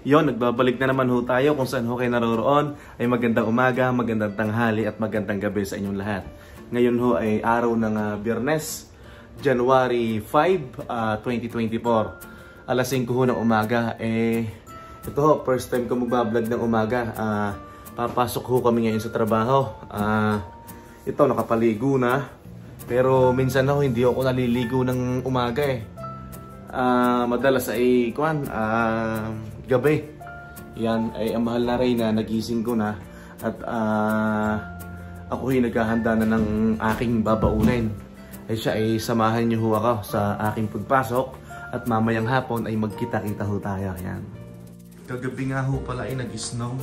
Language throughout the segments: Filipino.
Yon, nagbabalik na naman ho tayo kung saan ho kayo naroroon. Ay magandang umaga, magandang tanghali at magandang gabi sa inyong lahat. Ngayon ho ay araw ng Biyernes, January 5, 2024. Alas 5 ho ng umaga. Ito ho, first time ko magbablog ng umaga. Papasok ho kami ngayon sa trabaho. Ito, nakapaligo na. Pero minsan ho, hindi ako naliligo ng umaga madalas ay gabi. Yan ay ang mahal na Reyna, nagising ko na at ako ay naghahanda na ng aking babaunin. Ay siya ay samahan niyo ho ako sa aking pagpasok at mamayang hapon ay magkita-kita ho tayo. Yan. Kagabi nga ho pala ay nag-snow.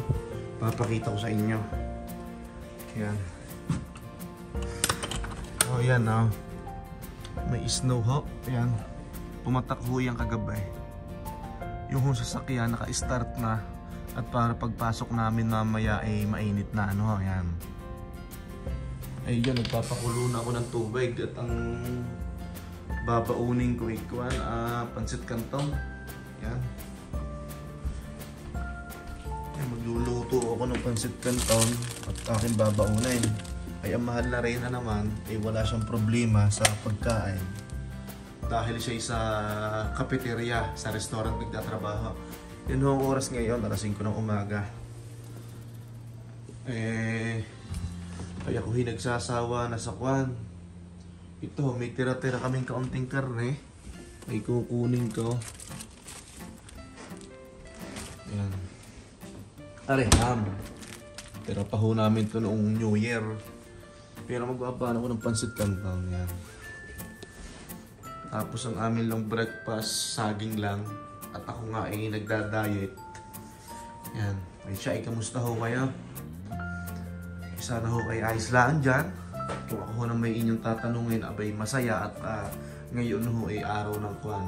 Papakita ko sa inyo. Yan. Oh, yan oh. May snow ho. Yan. Pumatak ho yung kagabi. Yung sasakyan naka-start na at para pagpasok namin mamaya ay mainit na ano, ayan. Ay yan, nagpapakulo na ako ng tubig at ang babaunin ko ikuan, pansit canton. Yan. Ay, magluluto ako ng pansit canton at aking babaunin. Ay ang mahal na Reyna naman ay wala siyang problema sa pagkain. Dahil siya sa cafeteria, sa restaurant nagtatrabaho. Yun ho ang oras ngayon, alas 5 ng umaga. Kaya ako nagsasawa na sa kwan. Ito, may tira-tira kaming kaunting karne. May kukunin ko. Ayan. Are, ham. Tira pa ho namin ito noong New Year. Pero magbabaan ako ng pansit canton. Yan. Tapos ang amin lang breakfast, saging lang. At ako nga ay nagda-diet. Yan. Ay siya, kamusta ho kayo? Sana ho kayo ayos lang dyan. Kung ako ho na may inyong tatanungin, abay masaya. At ngayon ho ay araw ng kwan.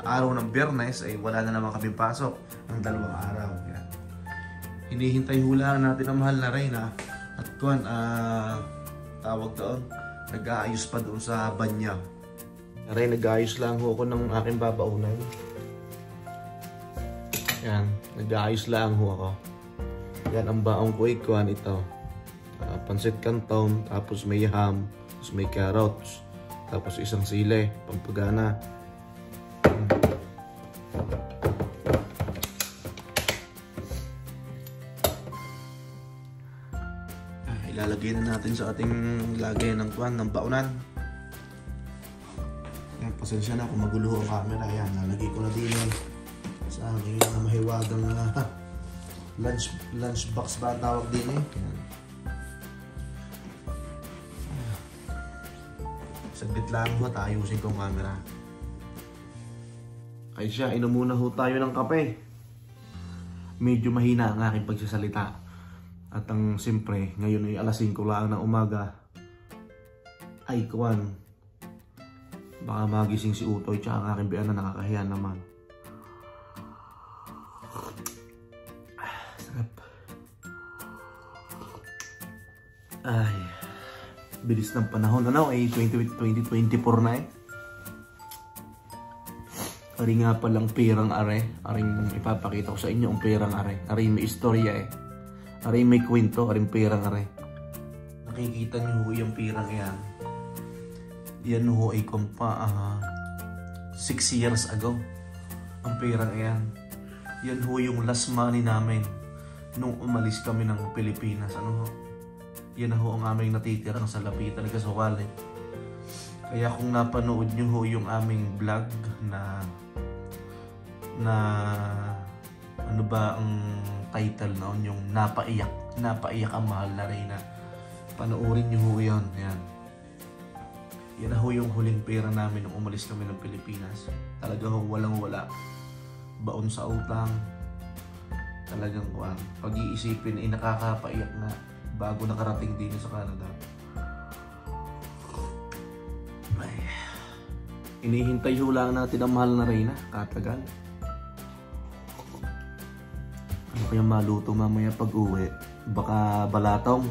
Araw ng Biyernes ay wala na naman kaming pasok. Ang 2 araw. Yan. Hinihintay ho lang natin ang mahal na Reyna. At kwan, tawag doon, nag-aayos pa doon sa banya. Aray, nag-aayos lang ho ako ng aking babaunan. Yan, nag-aayos lang ho ako. Yan, ang baong ko ikuan ito. Pansit canton, tapos may ham, tapos may carrots, tapos isang sile, pampagana. Ilalagay na natin sa ating lagay ng kwan, ng baunan. Yan, pasensya na kung magulo ang camera. Yan, nalagay ko na din sa aking mahiwagang lunch box ba tawag din eh. Yan. Saglit lang ho, ayusin ko ang camera. Ay siya, inom muna ho tayo ng kape. Medyo mahina ang aking pagsasalita. At ang siyempre, ngayon ay alas 5 lang ng umaga. Ay kuwan, baka magising si Utoy tsaka ang aking biyan na nakakahiya naman. Sarap. Ay, bilis ng panahon. Ano, ay 2024 na eh. Ari nga palang pirang are. Aring ipapakita ko sa inyo ang pirang are. Ari may istorya eh. Aray may kwento, aring pirang aray. Nakikita niyo ho yung pirang yan. Yan ho ay kumpa 6 years ago. Ang pirang yan. Yan ho yung last money namin nung umalis kami ng Pilipinas. Ano ho? Yan ho ang aming natitirang salapi talaga sa wallet. Kaya kung napanood niyo ho yung aming vlog na ano ba ang title noon, yung napaiyak ang mahal na Reyna. Panoorin nyo ho yun. Yan. Yan na ho yung huling pera namin nung umalis kami ng Pilipinas. Talaga ho walang wala. Baon sa utang. Talagang kuwan. Pag-iisipin ay nakakapaiyak na bago nakarating din sa Canada. Ay. Inihintay ho lang natin ang mahal na Reyna. Katagal. Kaya maluto mamaya pag uwi. Baka balatong.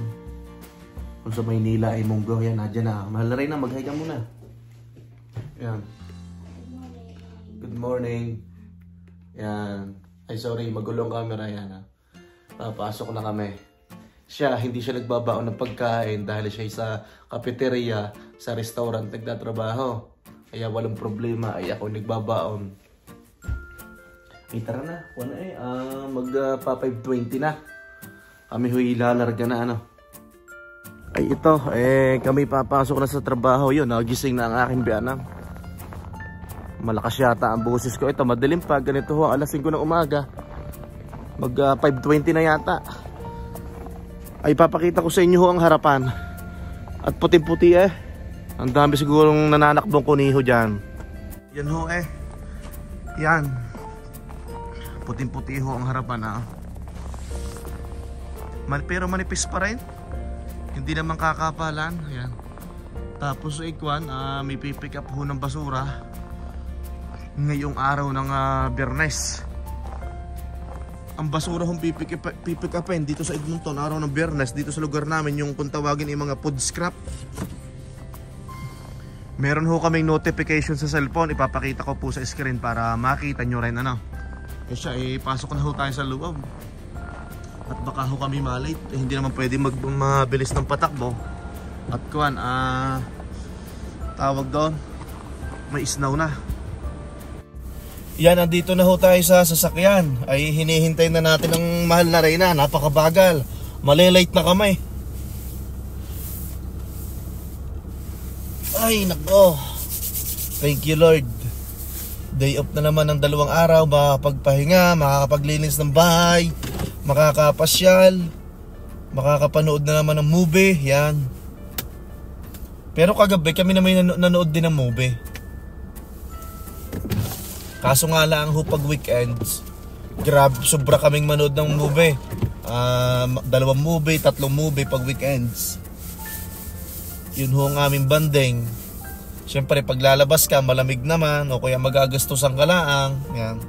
Kung sa Maynila ay munggo. Yan, nadyan na. Mahal na Reyna, mag-hi ka muna. Yan. Good morning. Yan. Ay sorry, magulong camera yan ha. Papasok na kami. Siya, hindi siya nagbabaon ng pagkain dahil siya sa cafeteria, sa restaurant nagtatrabaho. Kaya walang problema, ay ako nagbabaon. Ay tara na, wala magpa 5:20 na. Kami huy lalarga na ano. Ay ito, kami papasok na sa trabaho. Yun, nagising na ang aking biyanang. Malakas yata ang boses ko. Ito, madilim pa. Ganito ho, alas 5 ng umaga. Mag 5:20 na yata. Ay papakita ko sa inyo ho ang harapan. At puti-puti Ang dami sigurong nananakbong kuniho dyan. Yan ho Yan. Puting-puti ho ang harapan pero manipis pa rin. Hindi naman kakapalan. Yan. Tapos ikwan, may pipick up ho ng basura ngayong araw ng Biyernes. Ang basura hong pipick upin dito sa Edmonton araw ng Biyernes, dito sa lugar namin, yung kung tawagin ay mga food scrap. Meron ho kaming notification sa cellphone, ipapakita ko po sa screen para makita nyo rin ano. Siya, pasok na ho tayo sa loob. At baka ho kami malate, hindi naman pwede mabilis ng patakbo. At kuwan, tawag doon, may snow na. Yan, nandito na ho tayo sa sasakyan. Ay hinihintay na natin ang mahal na Reyna. Napakabagal. Malilate na kami. Ay nako. Thank you Lord. Day off na naman ng 2 araw. Makakapagpahinga, makakapaglinis ng bahay, makakapasyal, makakapanood na naman ng movie. Yan. Pero kagabi kami na may nanood din ng movie. Kaso nga lang ho pag weekends, grabe, sobra kaming manood ng movie. 2 movie, 3 movie pag weekends. Yun ho ang aming banding. Siyempre pag lalabas ka, malamig naman o kaya magagastusan ka laang. Yan.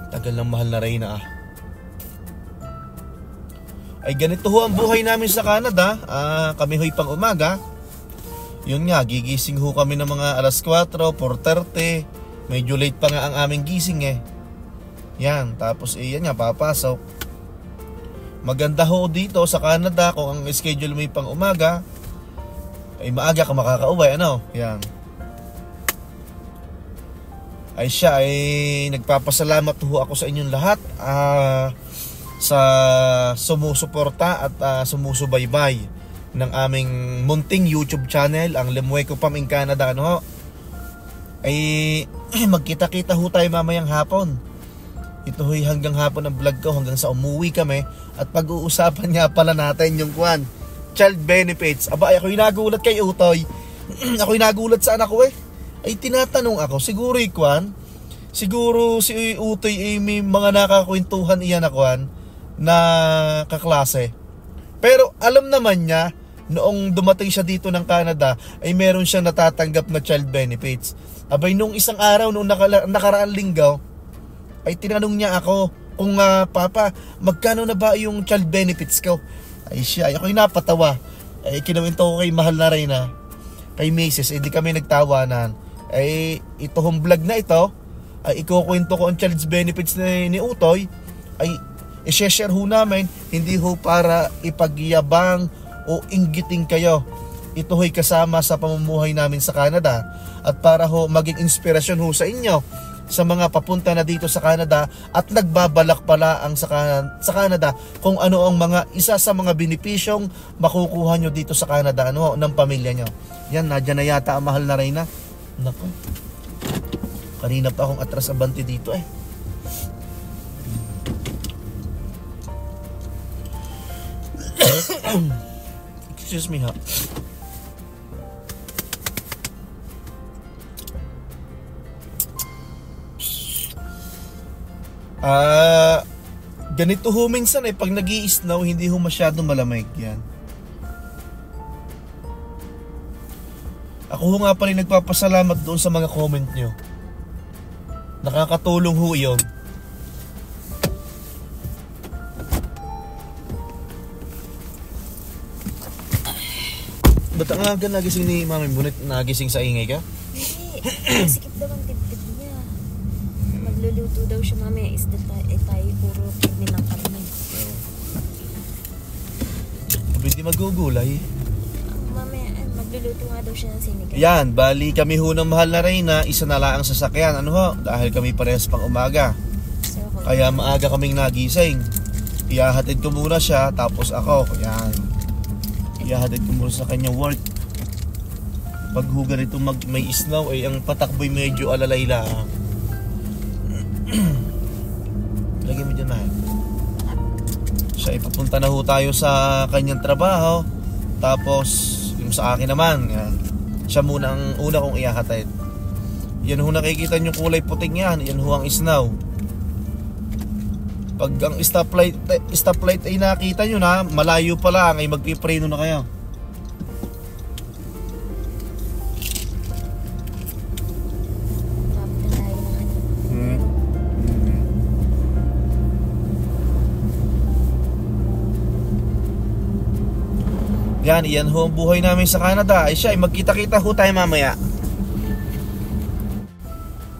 Tagal ng mahal na Reyna Ay ganito ho ang buhay namin sa Canada. Kami ho'y pang umaga. Yun nga, gigising ho kami ng mga alas 4, 4:30. Medyo late pa nga ang aming gising Yan, tapos yan nga, papasok. Maganda ho dito sa Canada kung ang schedule mo pang umaga, ay maaga ka makakauwi, ano? Yan. Ay siya, nagpapasalamat ho ako sa inyong lahat sa sumusuporta at sumusubaybay ng aming munting YouTube channel, ang Lemueco Farm in Canada, ano. Ay magkita-kita ho tayo mamayang hapon. Ito ho'y hanggang hapon ang vlog ko, hanggang sa umuwi kami. At pag-uusapan nga pala natin yung child benefits. Aba, ako'y nagulat kay Utoy. Ako'y nagulat sa anak ko Ay tinatanong ako, siguro siguro si Utoy may mga nakakwentuhan iyan na kaklase. Pero alam naman niya, noong dumating siya dito ng Canada, ay meron siyang natatanggap na child benefits. Abay, nung isang araw, nung nakaraang linggo, ay tinanong niya ako kung Papa, magkano na ba yung child benefits ko? Ay siya, ay ako'y napatawa. Ay kinuwento ko kay mahal na Reyna, kay Mrs. Hindi kami nagtawanan. Ay ito hong vlog na ito, ay ikukwento ko ang child benefits ni Utoy. Ay i-share ho namin, hindi ho para ipagyabang o inggiting kayo. Ito ho'y kasama sa pamumuhay namin sa Canada at para ho maging inspirasyon ho sa inyo sa mga papunta na dito sa Canada at nagbabalak pala ang sa Canada kung ano ang isa sa mga benepisyong makukuha nyo dito sa Canada ng pamilya nyo. Yan, nadyan na yata ang mahal na Reyna. Naku, kanina pa akong atras abante dito Excuse me ha. Ganito ho minsan pag nag-i-snow, hindi ho masyadong malamig yan. Ako ho nga pa rin nagpapasalamat doon sa mga comment nyo. Nakakatulong ho yun. Ba't ang aga nagising ni Mami Bunit? Nagising sa ingay ka? Hindi, sikip daw ang dibdib niya. Magluluto daw siya mamaya. Isda tayo puro karne ng karne. Hindi magugulay. Mamaya, magluluto nga daw siya ng sinigang. Yan, bali kami ho ng mahal na Reyna, isa na lang ang sasakyan. Ano ho? Dahil kami parehas pang umaga. So, Kaya maaga kaming nagising. Iyahatid ko muna siya, tapos ako. Yan. Iyahatid ko muna sa kanyang work. Pag ho ganito may snow, ang patakbo'y medyo alalay lang. Lagyan mo dyan, mahal. Siya ipapunta na ho tayo sa kanyang trabaho. Tapos yung sa akin naman, yan. Siya muna ang una kong iyahatid. Yan ho, nakikita nyo kulay puting yan. Yan ho ang snow. Pag ang stoplight ay nakita nyo na malayo pa lang, ay magpipreno na kayo. Yan, iyan ho ang buhay namin sa Canada. Ay siya, magkita-kita ho tayo mamaya.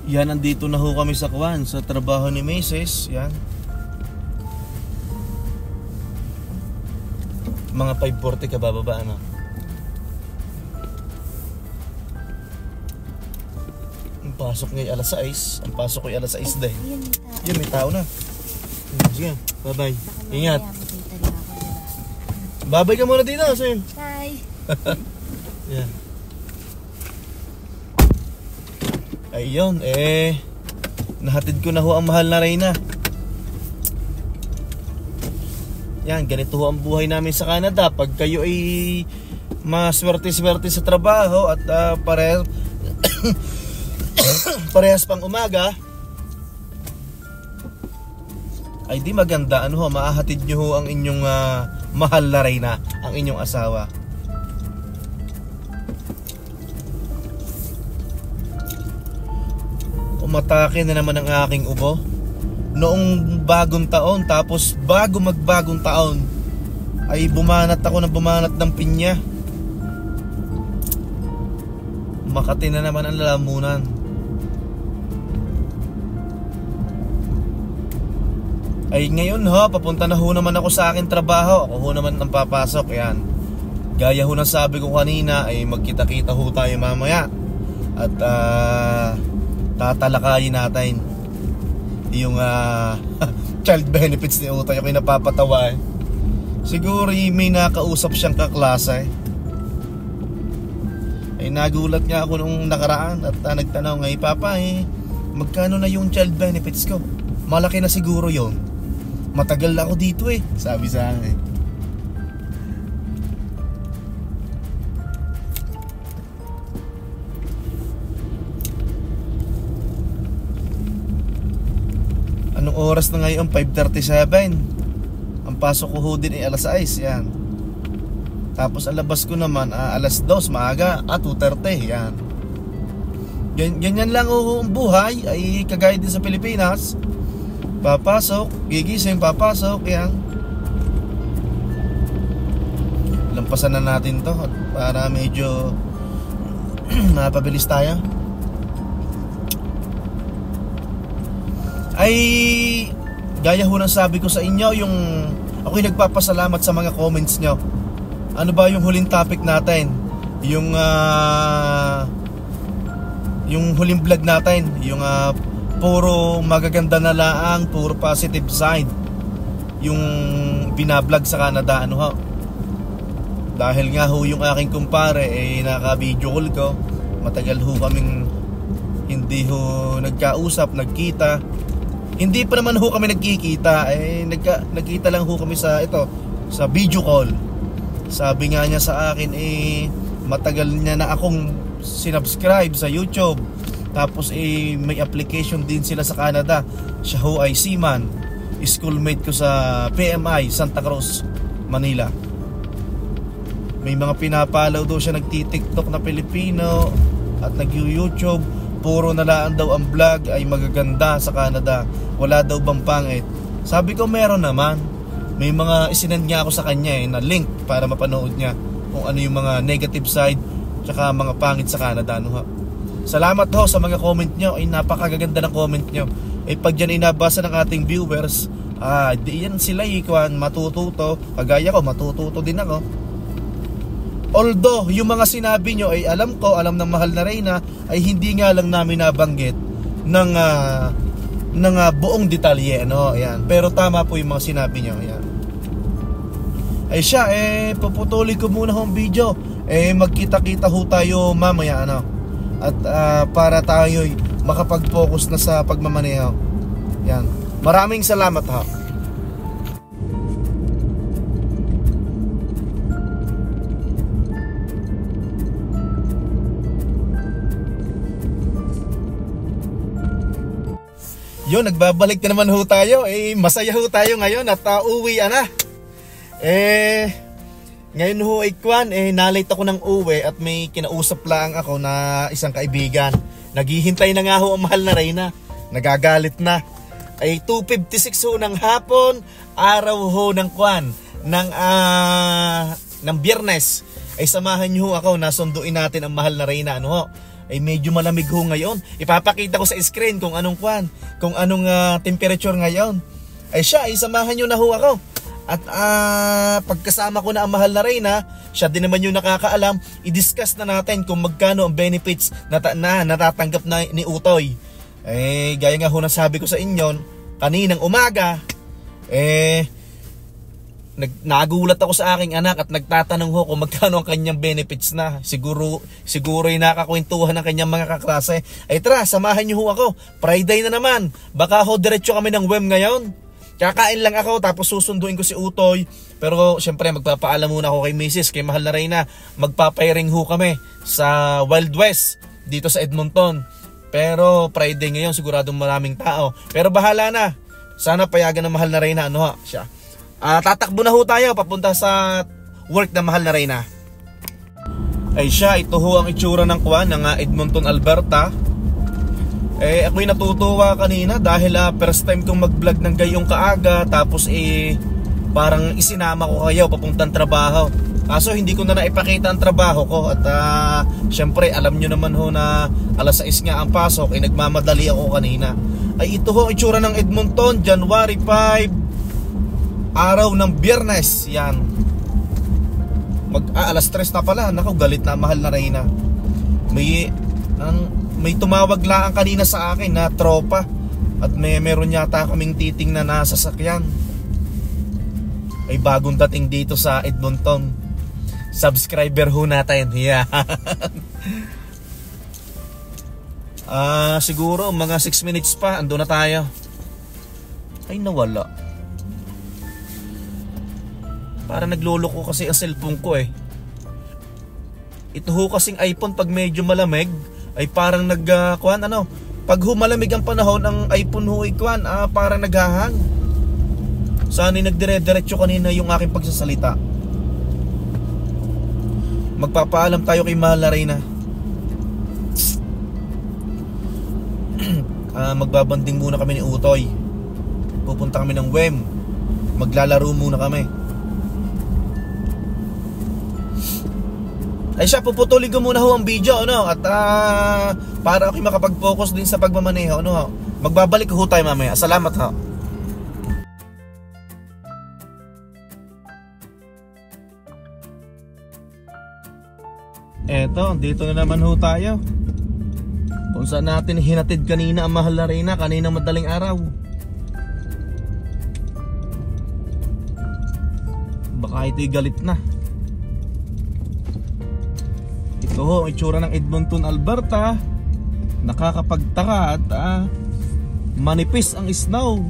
Yan, nandito na ho kami sa Kuwan, sa trabaho ni Mrs. Yan. Mga 5:40 ka bababa, ano? Ang pasok ngayon alas 6. Ang pasok ko ay alas 6 din. Yan, may tao na. Sige, bye-bye. Ingat. Babay ka muna dito, Sim. Bye. Yeah. Ayun, nahatid ko na ho ang mahal na Reyna. Yan, ganito ho ang buhay namin sa Canada. Pag kayo ay maswerte-swerte sa trabaho at parehas pang umaga, ay di maganda, ano ho, maahatid nyo ho ang inyong mahal na Reyna, ang inyong asawa. Umatake na naman ang aking ubo noong bagong taon, tapos bago magbagong taon ay bumanat ako ng pinya. Makati na naman ang lalamunan. Ay ngayon ho, papunta na ho naman ako sa aking trabaho. Ako ho naman ang papasok. Yan. Gaya ho ng sabi ko kanina, ay magkita-kita ho tayo mamaya. At tatalakayin natin yung child benefits ni Utay. Ako yung napapatawa. Siguro may nakausap siyang kaklase. Ay nagulat nga ako nung nakaraan at nagtanong, ay Papa, magkano na yung child benefits ko? Malaki na siguro yon. Matagal na ako dito sabi sa akin. Anong oras na ngayon? 5:37. Ang pasok ko ho din ay alas 6. Yan. Tapos ang labas ko naman alas 2, maaga, 2:30. Yan. Ganyan lang ho ang buhay. Ay kagaya din sa Pilipinas. Papasok, gigising, papasok, yan. Lampasan na natin to para medyo napabilis tayo. Ay gaya ho ng sabi ko sa inyo, yung ako'y nagpapasalamat sa mga comments nyo. Ano ba yung huling topic natin? Yung huling vlog natin, yung puro magaganda na laang, puro positive side yung binablog sa Canada, ano ho. Dahil nga ho yung aking kumpare naka-video call ko. Matagal ho kaming hindi ho nagkausap, nagkita. Hindi pa naman ho kami nagkikita, nagkita lang ho kami sa video call. Sabi nga niya sa akin, matagal niya na akong sinubscribe sa YouTube. Tapos may application din sila sa Canada. Siya ho ay seaman, schoolmate ko sa PMI, Santa Cruz, Manila. May mga pinapalaw daw siya, nagti-TikTok na Pilipino at nag-YouTube. Puro na lang daw ang vlog ay magaganda sa Canada. Wala daw bang pangit? Sabi ko meron naman. May mga isinend niya ako sa kanya na link para mapanood niya kung ano yung mga negative side tsaka mga pangit sa Canada, no ha. Salamat ho sa mga comment nyo. Ay napakagaganda ng comment nyo. pag yan inabasa ng ating viewers, di yan sila Kwan, matututo. Kagaya ko, matututo din ako. Although yung mga sinabi nyo ay alam ko, alam ng mahal na Reyna, ay hindi nga lang namin nabanggit ng buong detalye, no? Ayan. Pero tama po yung mga sinabi nyo. Ayan. Ay siya, puputuli ko muna ang video. Magkita-kita ho tayo mamaya, ano? At para tayo makapag-focus na sa pagmamaneho. Yan. Maraming salamat ha. Yun, nagbabalik na naman ho tayo. Masaya ho tayo ngayon at uwi na. Ngayon ho Kwan, nalate ako ng uwi at may kinausap lang ako na isang kaibigan. Naghihintay na nga ho ang mahal na Reyna. Nagagalit na. 2:56 ho ng hapon, araw ho ng Kwan, ng Biyernes. Samahan niyo ho ako, nasunduin natin ang mahal na Reyna. Ano ho? Medyo malamig ho ngayon. Ipapakita ko sa screen kung anong Kwan, kung anong temperature ngayon. Siya, samahan niyo na ho ako. At pagkasama ko na ang mahal na Reyna, siya din naman yung nakakaalam, i-discuss na natin kung magkano ang benefits na natatanggap na ni Utoy. Gaya nga ho na sabi ko sa inyo, kaninang umaga, nagulat ako sa aking anak at nagtatanong ho kung magkano ang kanyang benefits na. Siguro yung nakakwentuhan ng kanyang mga kaklase. Tara, samahan niyo ho ako. Friday na naman. Baka ho diretso kami ng WEM ngayon. Kakain lang ako tapos susunduin ko si Utoy. Pero syempre magpapaalam muna ako kay Mrs. kay mahal na Reyna. Magpapairing ho kami sa Wild West dito sa Edmonton. Pero Friday ngayon siguradong maraming tao. Pero bahala na. Sana payagan ng mahal na Reyna. Ano ha siya. Tatakbo na ho tayo papunta sa work ng mahal na Reyna. Siya, ito ho ang itsura ng Kwan ng Edmonton, Alberta. Ako'y natutuwa kanina dahil first time kong mag-vlog ng gayong kaaga. Tapos parang isinama ko kayo papuntang trabaho. Kaso hindi ko na naipakita ang trabaho ko. At syempre alam nyo naman ho na alas 6 nga ang pasok. Nagmamadali ako kanina. Ito ho ang itsura ng Edmonton, January 5, araw ng Biyernes. Yan. Alas 3 na pala. Naku, galit na mahal na Reyna. May tumawag lang kanina sa akin na tropa. At meron yata kaming titingnan na sasakyan. Bagong dating dito sa Edmonton. Subscriber ho natin. Yeah. Siguro mga 6 minutes pa ando na tayo. Nawala. Para nagloloko kasi ang cellphone ko Ito ho kasing iPhone pag medyo malamig ay parang pag humalamig ang panahon ang iPhone ho parang naghahang. Sana'y nagdire-diretso kanina yung aking pagsasalita. Magpapaalam tayo kay mahal na Reyna. Magbabanding muna kami ni Utoy. Pupunta kami ng WEM. Maglalaro muna kami. Siya, puputulin ko muna ho ang video, at para ako makapag-focus din sa pagmamaneho, magbabalik ho tayo mamaya. Salamat ho. Eto, dito na naman ho tayo. Kung saan natin hinatid kanina ang mahal na Reyna, kanina madaling araw. Baka ito'y galit na. Ito ho, ang itsura ng Edmonton, Alberta. Nakakapagtaka at manipis ang snow.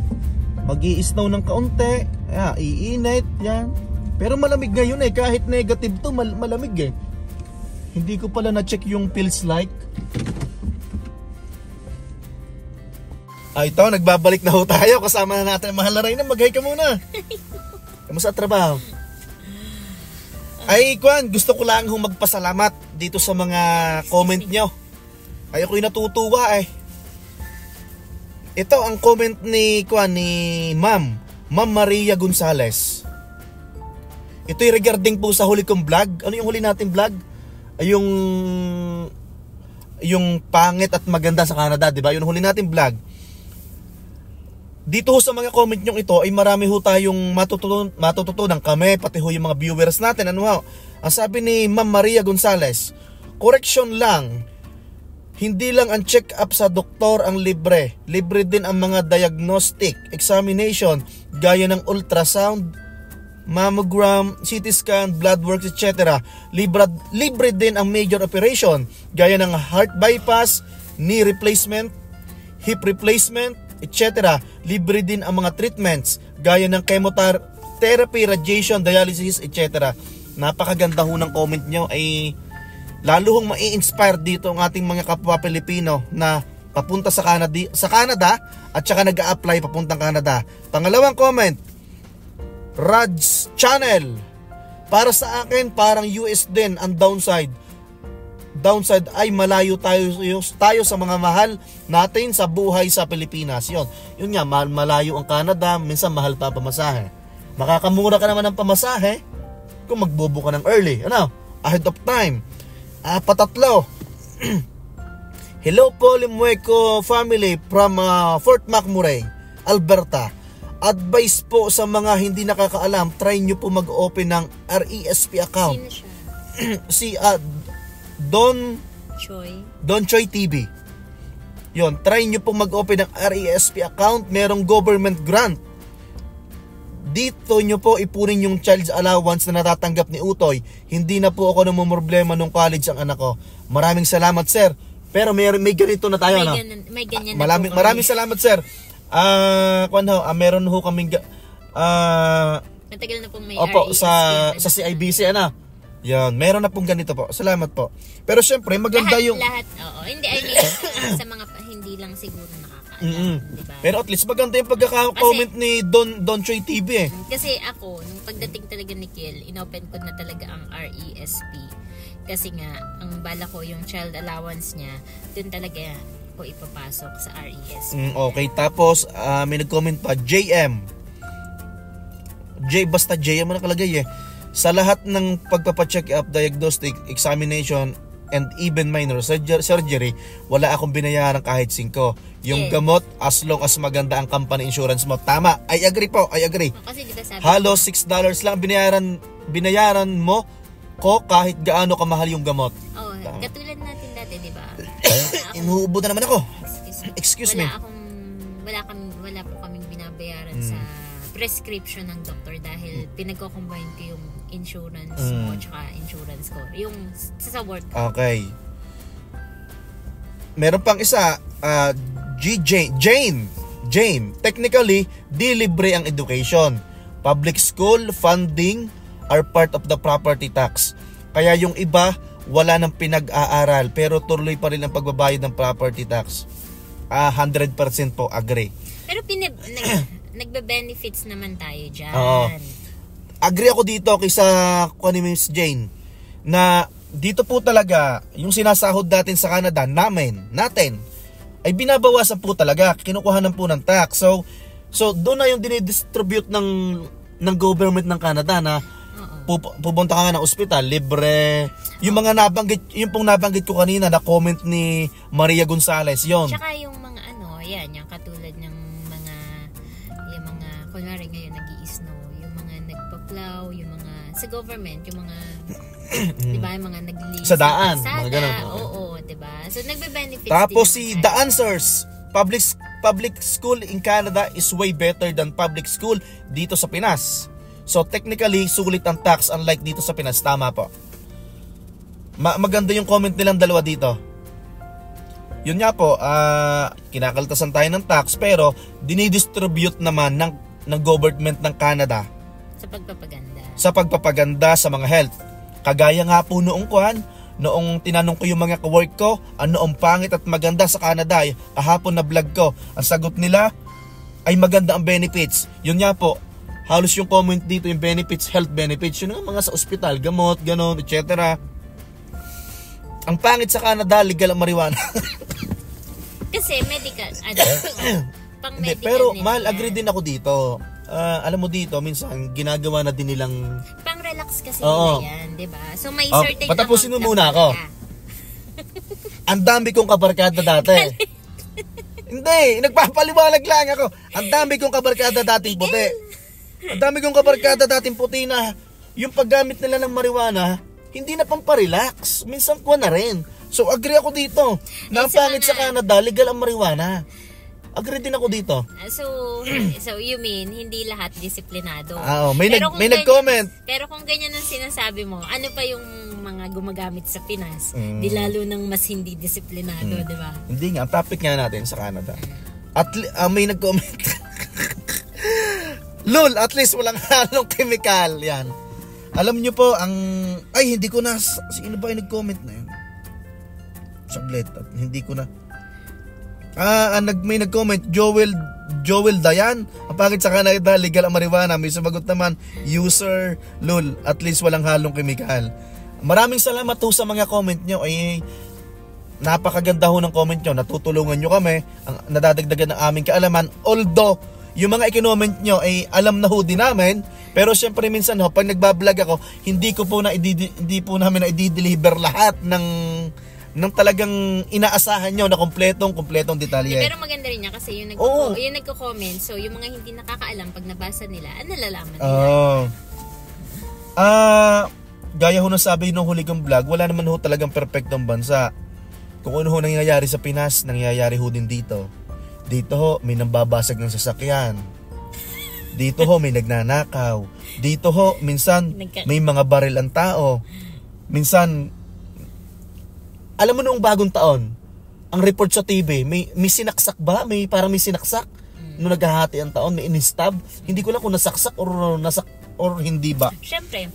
Mag-i-snow ng kaunti. Iinit yan. Pero malamig ngayon kahit negative to, malamig Hindi ko pala na-check yung feels like. Ito, nagbabalik na ho tayo. Kasama na natin ang mahal na Reyna. Mag-hi ka muna. Kamusta trabaho? Kwan, gusto ko lang magpasalamat dito sa mga comment nyo. Ako'y natutuwa Ito ang comment ni Kwan, ni Ma'am Maria Gonzales. Ito'y regarding po sa huli kong vlog. Ano yung huli natin vlog? Yung pangit at maganda sa Canada, di ba? Yung huli natin vlog. dito sa mga comment nyo ito ay marami ho tayong matututunan kami, pati ho yung mga viewers natin. Ano ho? Ang sabi ni Ma'am Maria Gonzales, correction lang, hindi lang ang check-up sa doktor ang libre. Libre din ang mga diagnostic examination gaya ng ultrasound, mammogram, CT scan, blood work, etc. Libre din ang major operation gaya ng heart bypass, knee replacement, hip replacement, etc. Libre din ang mga treatments gaya ng chemotherapy, radiation, dialysis, etc. Napakaganda ho ng comment nyo, ay lalo hong mai-inspire dito ang ating mga kapwa Pilipino na papunta sa Canada at saka nag-a-apply papuntang Canada. Pangalawang comment, Raj Channel, para sa akin parang US din ang downside. Downside ay malayo tayo sa mga mahal natin sa buhay sa Pilipinas. Yun nga, malayo ang Canada, minsan mahal pa pamasahe. Makakamura ka naman ng pamasahe kung magbubo ka ng early, ahead of time. Patatlo. Hello po Limueco family from Fort McMurray, Alberta. Advice po sa mga hindi nakakaalam, try nyo po mag-open ng RESP account. Sino siya? Si Don Choi TV. Yon, try nyo po mag-open ng RESP account, merong government grant. Dito nyo po ipunin yung child's allowance na natatanggap ni Utoy. Hindi na po ako namumroblema nung college ang anak ko. Maraming salamat, sir. Pero may ganito na tayo, may ganyan na maraming salamat, sir. Meron ho kaming matagal na pong may opo, RESP. sa CIBC, yan, meron na pong ganito po. Salamat po. Pero syempre, maganda lahat, oo. Hindi, I mean, sa mga hindi lang siguro nakakaalam, diba? Pero at least maganda yung pagkaka-comment ni Don Choi TV Kasi ako, nung pagdating talaga ni Kiel, inopen ko na talaga ang RESP. Kasi nga, ang bala ko yung child allowance niya, dun talaga ko ipapasok sa RESP. Okay, tapos may nag-comment pa, JM. Basta JM mo nakalagay Sa lahat ng pagpapacheck up, diagnostic, examination, and even minor surgery, wala akong binayaran kahit 5. Yung gamot, as long as maganda ang company insurance mo. Tama, I agree po, I agree. Kasi diba sabi halos $6 lang binayaran mo ko kahit gaano kamahal yung gamot. Katulad natin dati, di ba? Inuubo na naman ako. Excuse me. Wala po kaming binabayaran sa prescription ng doktor dahil pinagko-combine ko yung insurance mo tsaka insurance ko. Yung sa work. Okay. Meron pang isa, Jane. Technically, di libre ang education. Public school funding are part of the property tax. Kaya yung iba, wala nang pinag-aaral pero tuloy pa rin ang pagbabayad ng property tax. 100% po agree. Pero nagbe-benefits naman tayo dyan. Oo. Agree ako dito kaysa ni Miss Jane na dito po talaga yung sinasahod natin sa Canada natin ay binabawasan po talaga, kinukuhanan po ng tax. So doon na yung dinidistribute ng government ng Canada na pupunta ka nga ng ospital, libre. Yung mga nabanggit ko kanina na comment ni Maria Gonzales, yon. Tsaka yung mga yung katulad ng mga kunwari ngayon nag-i-snow, yung mga nagpa-plow, yung mga sa government, yung mga di ba, yung mga naglilinis sa daan, mga ganun. Oo, di ba? So nagbe-benefits. Tapos si The Answers, public school in Canada is way better than public school dito sa Pinas. So technically, sulit ang tax unlike dito sa Pinas. Tama po. Maganda yung comment nilang dalawa dito. Yun nga po, kinakaltasan tayo ng tax pero dinidistribute naman ng government ng Canada sa pagpapaganda sa mga health. Kagaya nga po noong tinanong ko yung mga ka-work ko, ano ang pangit at maganda sa Canada, kahapon na vlog ko, ang sagot nila ay maganda ang benefits. Yun nga po, halos yung comment dito yung benefits, health benefits, yun ang mga sa ospital, gamot, ganon, etc. Ang pangit sa Canada, legal ang marijuana. Kasi medical, pang medical. Pero mahal, agree din ako dito. Alam mo dito, minsan ginagawa na din nilang pang-relax kasi nila yan, di ba? So may certain patapusin mo muna ako. Ang dami kong kabarkada dati. Hindi, nagpapaliwanag lang ako. Ang dami kong kabarkada dating puti. Ang dami kong kabarkada dating puti na yung paggamit nila ng marijuana, hindi na pamparelax. Minsan kuha na rin. So agree ako dito. Na ang pangit sa Canada, legal ang marijuana. Agree din ako dito. So you mean hindi lahat disiplinado? May nag-comment. Pero kung ganyan ang sinasabi mo, ano pa yung mga gumagamit sa Pinas? Di lalo nang mas hindi disiplinado, di ba? Hindi nga, ang topic nga natin sa Canada. At may nag-comment. Lol, at least walang halong chemical. Yan. Alam nyo po, hindi ko na, sino ba yung nag-comment na yun? Saglit, at hindi ko na. May nag-comment, Joel Dayan. Ang pangit sa Canada, legal ang marijuana. May sumagot naman, user, lol, at least walang halong chemical. Maraming salamat ho sa mga comment nyo. Napakaganda ho ng comment nyo. Natutulungan nyo kami. Nadadagdagan ng aming kaalaman. Although, yung mga i-comment nyo ay alam na ho din namin. Pero syempre minsan ho, pag nagbablog ako, hindi po namin na i-deliver lahat ng talagang inaasahan nyo na kompletong detalye. Pero maganda rin niya kasi yung nagko-comment, so yung mga hindi nakakaalam pag nabasa nila, nalalaman nila. Gaya ho na sabi nung huli kong vlog, wala naman ho talagang perfectong bansa. Kung ano ho nangyayari sa Pinas, nangyayari ho din dito. Dito ho, may nambabasag ng sasakyan. Dito ho, may nagnanakaw. Dito ho, minsan may mga baril ang tao. Minsan, alam mo noong bagong taon, ang report sa TV, may sinaksak ba? Parang may sinaksak. Noong naghahati ang taon, may in-stab. Hindi ko lang kung nasaksak or hindi ba. Siyempre,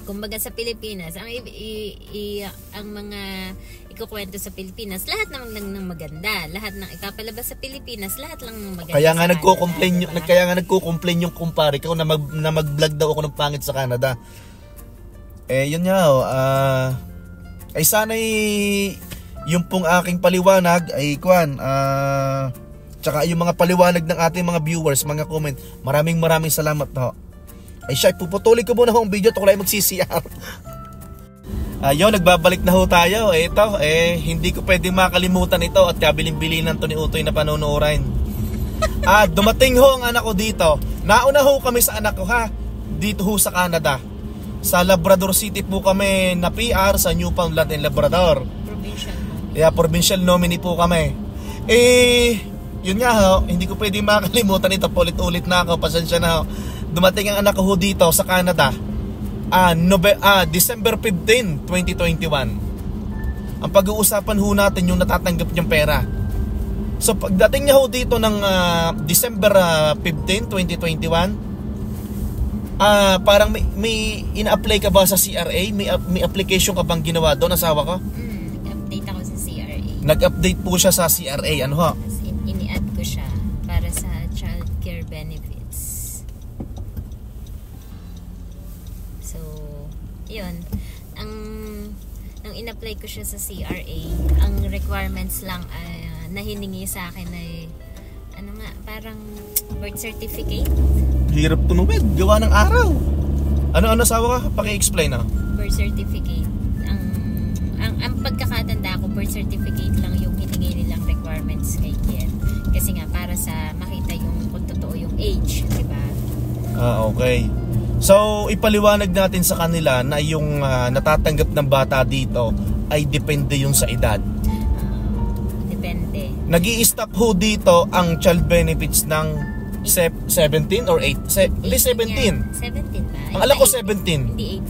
kumbaga sa Pilipinas, ang mga ikukwento sa Pilipinas, lahat naman ng maganda. Lahat ng ikapalabas sa Pilipinas, lahat lang ng maganda. Kaya nga nagko-complain yung kumpare ko na mag-vlog daw ako ng pangit sa Canada. Yun nga ay sana'y yung pong aking paliwanag ay tsaka yung mga paliwanag ng ating mga viewers, mga comment, maraming salamat ho. Ay siya, puputuloy ko muna ang video, tukulay mag-CCR. Ayun, nagbabalik na ho tayo. Ito, hindi ko pwedeng makalimutan ito at kabilin-bilinan to ni Utoy na panunuorin. Dumating ho ang anak ko dito. Nauna ho kami sa anak ko dito ho sa Canada. Sa Labrador City po kami na PR sa Newfoundland and Labrador. Provincial nominee po kami. Yun nga ho, hindi ko pwedeng makalimutan ito. Ulit-ulit na ako, pasensya na ho. Dumating ang anak ko dito sa Canada December 15, 2021. Ang pag-uusapan ho natin yung natatanggap niyang pera. So pagdating niya ho dito ng December 15, 2021, parang may ina-apply ka ba sa CRA? May application ka bang ginawa doon, asawa ko? Nag-update ako sa CRA. Nag-update po siya sa CRA, ano ho? Ini-add ko siya para sa child care benefits. So, yun. Nang in-apply ko siya sa CRA, ang requirements lang na hiningi sa akin ay parang birth certificate. Hirap tumawid, gawa ng araw. Ano sawa ka? Paki-explain na. Birth certificate. Ang pagkakatanda ko, birth certificate lang yung hiningi nilang requirements kay Kian. Kasi nga para sa makita yung kung totoo yung age, di ba? Okay. So, ipaliwanag natin sa kanila na yung natatanggap ng bata dito ay depende yung sa edad. Depende. Nag-i-stop ho dito ang child benefits ng 17 or 8? Hindi 17. 17 ba? Ang alam ko 17. Hindi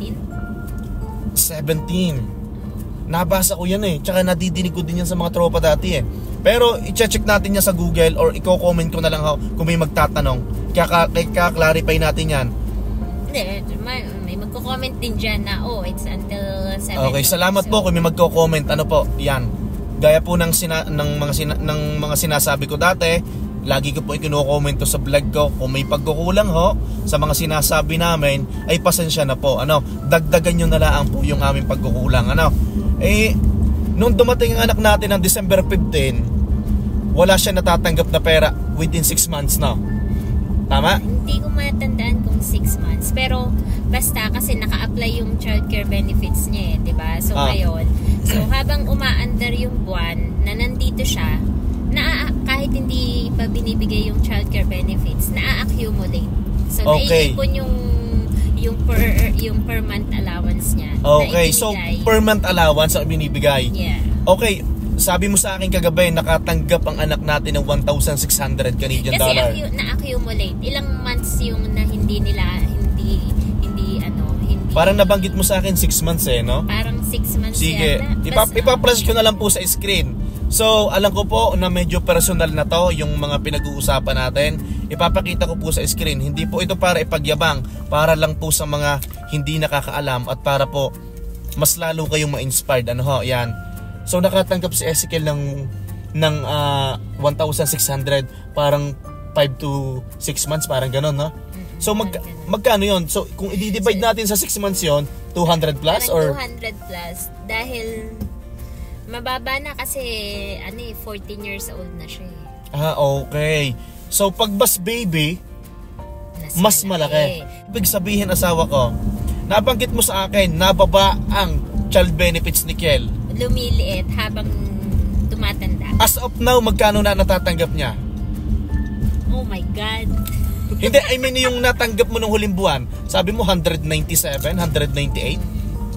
18? 17. Nabasa ko yan Tsaka nadidinig ko din yan sa mga tropa dati Pero i-check natin yan sa Google or i-comment ko na lang kung may magtatanong. Kaya-clarify natin yan. Hindi, may magko-comment din dyan na it's until 17. Okay, salamat po kung may magko-comment. Ano po, yan. Gaya po ng mga sinasabi ko dati, lagi ko po i-comment to sa vlog ko. Kung may pagkukulang sa mga sinasabi namin, ay pasensya na po. Dagdagan nyo na lang po yung aming pagkukulang. Nung dumating ang anak natin ng December 15, wala siya natatanggap na pera within 6 months na. Tama? Hindi ko matandaan kung 6 months. Pero basta kasi naka-apply yung childcare benefits niya diba? So ngayon, habang umaandar yung buwan na nandito siya, kahit kahit hindi pa binibigay yung childcare benefits, na-accumulate. So, Okay. naiipon yung per month allowance niya. Okay, na so ibinibigay. per month allowance ang binibigay. Yeah. Okay, sabi mo sa akin kagabi, nakatanggap ang anak natin ng 1,600 Canadian Kasi dollar. na-accumulate. Ilang months yung na hindi Parang nabanggit mo sa akin 6 months no? Parang 6 months Sige, yata. ipapress ko na lang po sa screen. So, alam ko po na medyo personal na to, yung mga pinag-uusapan natin. Ipapakita ko po sa screen. Hindi po ito para ipagyabang, para lang po sa mga hindi nakakaalam at para po mas lalo kayong ma-inspired. Ano ho, yan. So, nakatanggap si Ezekiel ng 1,600, parang 5 to 6 months, parang ganon, no? So, magkano yon? So, kung i-divide natin sa 6 months yon, 200 plus parang or 200 plus dahil mababa na kasi 14 years old na siya. okay. So pag bus baby, mas malaki. Ibig sabihin, asawa ko, nabanggit mo sa akin, nababa ang child benefits ni Kiel. Lumiliit habang tumatanda. As of now, magkano na natatanggap niya? Oh my God. Hindi, I mean yung natanggap mo nung huling buwan. Sabi mo 197, 198.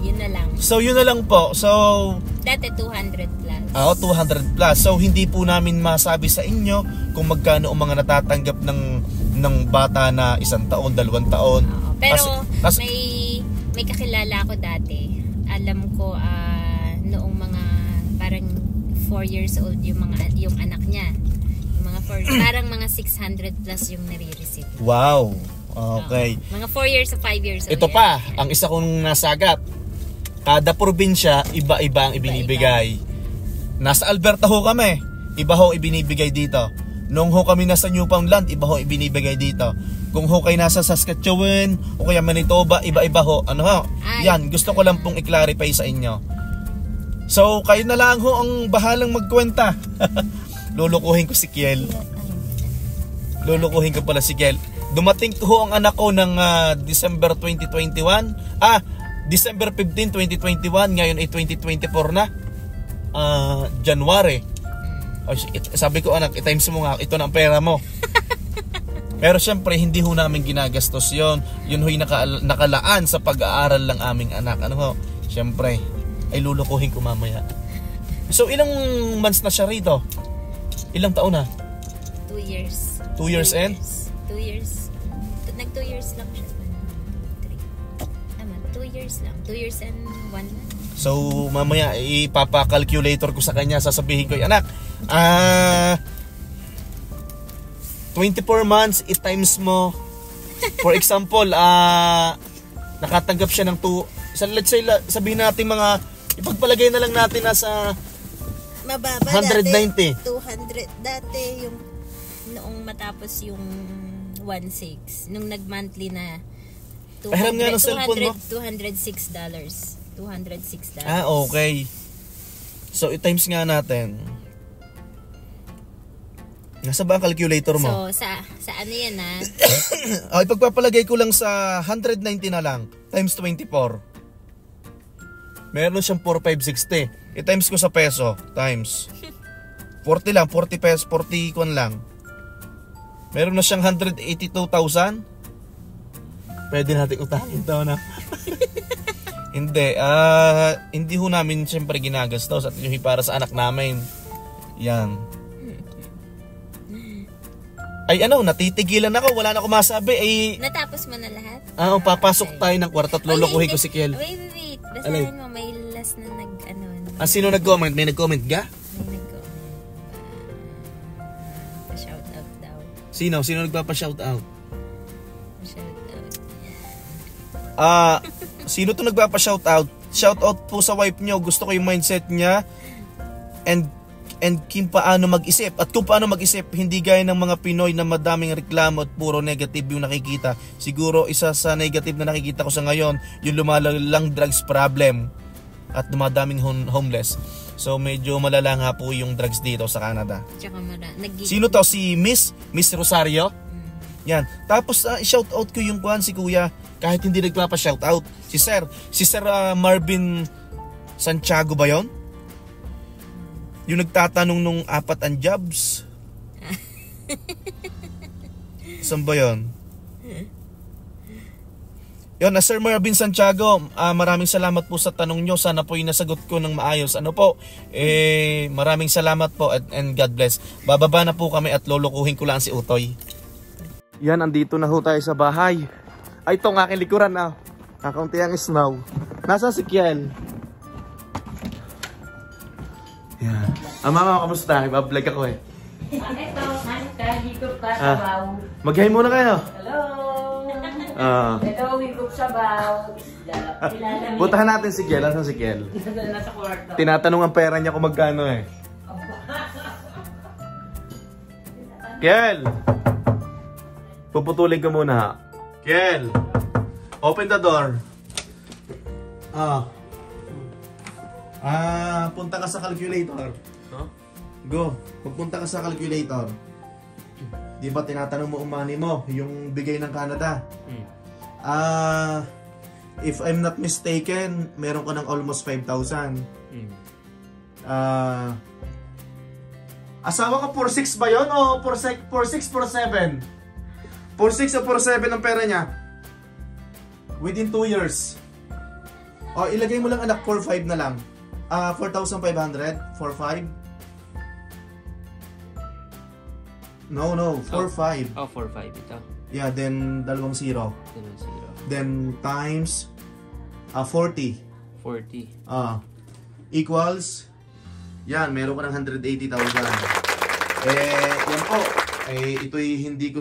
Yun na lang. So yun na lang po. So Dati 200 plus. 200 plus. So hindi po namin masabi sa inyo kung magkano ang mga natatanggap ng bata na 1 taon, 2 taon. Pero Kasi, may kakilala ako dati. Alam ko noong mga parang 4 years old yung anak niya. Parang mga 600 plus yung nare-receive. wow. Okay. Mga 4 years to 5 years old. Ito pa, ang isa kong nasagat. Kada probinsya, iba-iba ang ibinibigay. Nasa Alberta ho kami, iba ho ibinibigay dito. Nung ho kami nasa Newfoundland, iba ho ibinibigay dito. Kung ho kayo nasa Saskatchewan o kaya Manitoba, iba-iba ho. Ano ho? Yan, gusto ko lang pong i-clarify sa inyo. So, kayo na lang ho ang bahalang magkwenta. Lulukuhin ko si Kiel. Lulukuhin ko pala si Kiel. Dumating ho ang anak ko ng December 2021. December 15, 2021. Ngayon ay 2024 na. January. Sabi ko, anak, i-times mo nga. Ito na ang pera mo. Pero syempre, hindi ho namin ginagastos yon. Yun ho'y nakalaan sa pag-aaral ng aming anak. Ano ho? Syempre, ay lulukuhin ko mamaya. So, ilang months na siya rito? Ilang taon na? 2 years. 2 years and? 2 years. Nag 2 years lang siya. 2 years lang. 2 years and 1 month. So, mamaya ipapa-calculator ko sa kanya. Sasabihin ko, anak, 24 months, i-times mo. For example, nakatanggap siya ng let's say, sabihin natin mga, ipagpalagay na lang natin nasa mababa 190. 200 dati yung noong matapos yung 1.6 nung nag-monthly na Pahiram nga ng cellphone mo. $206. $206. Okay. So, i-times nga natin. Nasa ba ang calculator mo? So, sa ano yan ipagpapalagay ko lang sa 190 na lang times 24. Meron siyang 4,560. I-times ko sa peso times 40 lang, 40 pesos, 40 kwan lang. Meron na siyang 182,000. Pwede natin utangin to na. Hindi ho namin siyempre ginagastos at yung para sa anak namin. Yan. Ay natitigilan ako, wala na ako masabi. Natapos mo na lahat? Papasok tayo ng kwarto at lulukuhin ko si Kiel. Wait. Basahin mo, may last na sino nag-comment? May nag-comment ka? May nag-comment. Pa-shoutout daw. Sino nagpapa-shoutout? Pa-shoutout. Sino to nagpapa-shoutout? Shoutout po sa wife nyo. Gusto ko yung mindset niya and kung paano mag-isip. At kung paano mag-isip, hindi gaya ng mga Pinoy na madaming reklamo at puro negative yung nakikita. Siguro isa sa negative na nakikita ko sa ngayon, yung lumalalang drugs problem at dumadaming homeless. So medyo malala nga po yung drugs dito sa Canada. Tsaka Sino to? Si Miss Rosario? Yan. Tapos shoutout ko yung si Kuya kahit hindi nagpapa-shoutout. Si Sir Marvin Santiago ba yun? Yung nagtatanong nung 4 ang jobs. Saan ba yun? Yun, Sir Marvin Santiago, maraming salamat po sa tanong nyo. Sana po yung nasagot ko ng maayos. Ano po? Maraming salamat po and God bless. Bababa na po kami at lulukuhin ko lang si Utoy. Yan, andito na ho tayo sa bahay. Ay, ito ang aking likuran na. Kakaunti ang snow. Nasa si Kiel. Yan. Mama, kamusta? Ibablog ako eh. Ito, higop ka sabaw. Mag-hi muna kayo. Hello! Ito, higop sabaw. Puntahan natin si Kiel. Asan si Kiel? Nasa kwarto. Tinatanong ang pera niya kung magkano eh. Kiel! Puputulin ko muna ha. Kiel! Open the door. Punta ka sa calculator. Huh? Go. Pagpunta ka sa calculator. Di ba tinatanong mo umani mo yung bigay ng Canada? If I'm not mistaken, meron ka ng almost 5,000. Asawa ka 4-6 ba yun? O 4-6, 4-7? 4-6 o 4-7 ang pera niya? Within 2 years. O ilagay mo lang anak, 4-5 na lang. 4,500? 4-5? No, 4-5. Oh, 4-5 ito. Yeah, then 2 0. 0. Then times 40. 40. Equals, yan, meron ka ng 180,000. Yan po. Ito'y hindi ko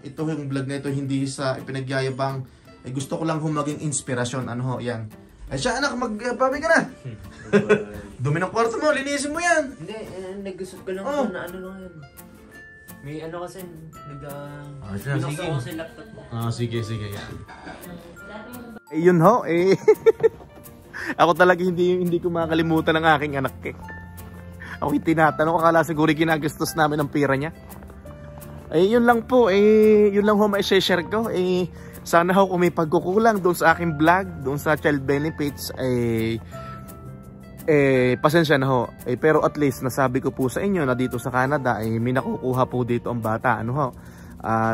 ito yung vlog na ito, hindi sa ipinagyayabang. Gusto ko lang maging inspirasyon. Ano ho, yan. Siya anak, magbabi ka na. Dumi ng kwarto mo, linisin mo yan. Hindi, nagusot ko lang ito na ano lang yan. May ano kasi, binuksan ko sa laptop mo. Sige, yan. Yun ho, ako talaga hindi ko makakalimutan ng aking anak eh. Ako tinatanong, akala siguro ginagastos namin ang pera niya. Yun lang po, yun lang ho ma-share ko. Sana ho kung may pagkukulang doon sa aking vlog, doon sa child benefits, pasensya na ho. Pero at least nasabi ko po sa inyo na dito sa Canada may nakukuha po dito ang bata. Ano ho?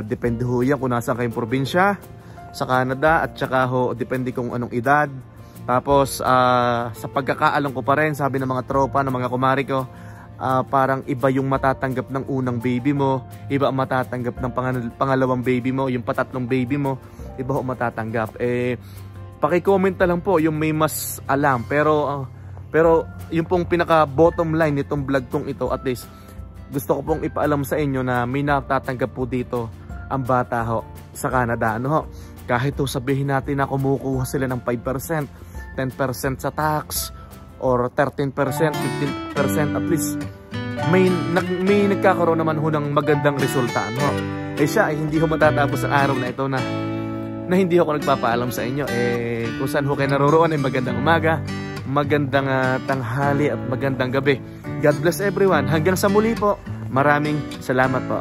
Depende ho yan kung nasaan kayong probinsya sa Canada, at saka ho depende kung anong edad. Tapos sa pagkakaalam ko pa rin, sabi ng mga tropa, ng mga kumari ko, parang iba yung matatanggap ng unang baby mo, iba ang matatanggap ng pangalawang baby mo, yung patatlong baby mo, iba ho matatanggap. Paki-comment na lang po yung may mas alam. Pero yung pong pinaka bottom line nitong vlog kong ito, at least gusto ko pong ipaalam sa inyo na may natatanggap po dito ang bata ho sa Canada. Ano ho? Kahit ho sabihin natin na kumukuha sila ng 5%, 10% sa tax, or 13%, 15%, at least may nagkakaroon naman ho ng magandang resulta. Ano ho? Siya ay hindi ho matatapos ang araw na ito na hindi ako nagpapaalam sa inyo. Kung saan ho kayo naroroon ay magandang umaga, magandang tanghali at magandang gabi. God bless everyone. Hanggang sa muli po. Maraming salamat po.